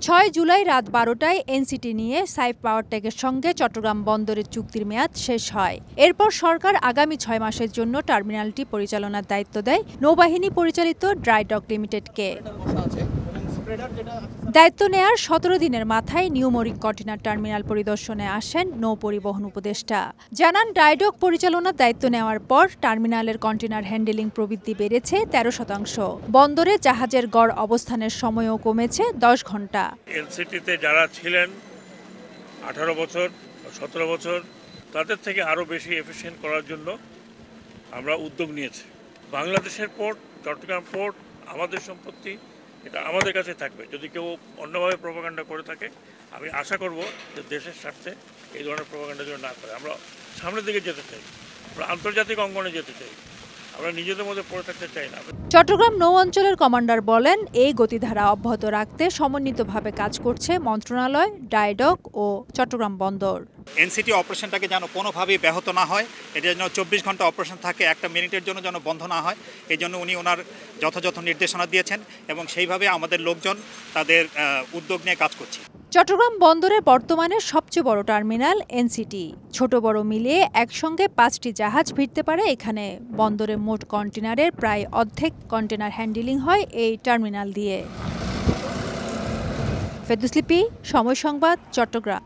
৬ জুলাই রাত ১২টায় এনসিটি নিয়ে সাইফ পাওয়ারটেকের সঙ্গে চট্টগ্রাম বন্দরের চুক্তির মেয়াদ শেষ হয়। এরপর সরকার আগামী ৬ মাসের জন্য টার্মিনালটি পরিচালনার দায়িত্ব দেয় নৌবাহিনী পরিচালিত ড্রাই ডক লিমিটেডকে। দায়িত্ব নেয়ার ১৭ দিনের মাথায় নিউমরিক কন্টেইনার টার্মিনাল পরিদর্শনে আসেন নৌ পরিবহন উপদেষ্টা। জানান, ড্রাইডক পরিচালনার দায়িত্ব নেওয়ার পর টার্মিনালের কন্টেইনার হ্যান্ডেলিং প্রবৃদ্ধি বেড়েছে ১৩%। বন্দরে জাহাজের গড় অবস্থানের সময়ও কমেছে ১০ ঘন্টা। এনসিটিতে যারা ছিলেন ১৮ বছর ১৭ বছর তাদের থেকে আরও বেশি এফিশিয়েন্ট করার জন্য আমরা উদ্যোগ নিয়েছি। বাংলাদেশের পোর্ট, চট্টগ্রাম পোর্ট আমাদের সম্পত্তি, এটা আমাদের কাছে থাকবে। যদি কেউ অন্যভাবে প্রোপাগান্ডা করে থাকে, আমি আশা করব যে দেশের স্বার্থে এই ধরনের প্রোপাগান্ডা যেন না করে। আমরা সামনের দিকে যেতে চাই, আমরা আন্তর্জাতিক অঙ্গনে যেতে চাই, আমরা নিজেদের মধ্যে পড়ে থাকতে চাই না। চট্টগ্রাম নৌ অঞ্চলের কমান্ডার বলেন, এই গতিধারা অব্যাহত রাখতে সমন্বিতভাবে কাজ করছে মন্ত্রণালয়, ড্রাইডক ও চট্টগ্রাম বন্দর। এনসিটি অপারেশনটাকে যেন কোনোভাবেই ব্যাহত না হয়, এটা যেন ২৪ ঘন্টা অপারেশন থাকে, একটা মিনিটের জন্য যেন বন্ধ না হয়, এই জন্য উনি ওনার যথাযথ নির্দেশনা দিয়েছেন এবং সেইভাবে আমাদের লোকজন তাদের উদ্যোগ নিয়ে কাজ করছে। চট্টগ্রাম বন্দরের বর্তমানে সবচেয়ে বড় টার্মিনাল এনসিটি। ছোট বড় মিলিয়ে একসঙ্গে ৫টি জাহাজ ভিড়তে পারে এখানে। বন্দরে মোট কন্টেনারের প্রায় অর্ধেক কন্টেনার হ্যান্ডেলিং হয় এই টার্মিনাল দিয়ে। ফেরদৌস লিপি, সময় সংবাদ, চট্টগ্রাম।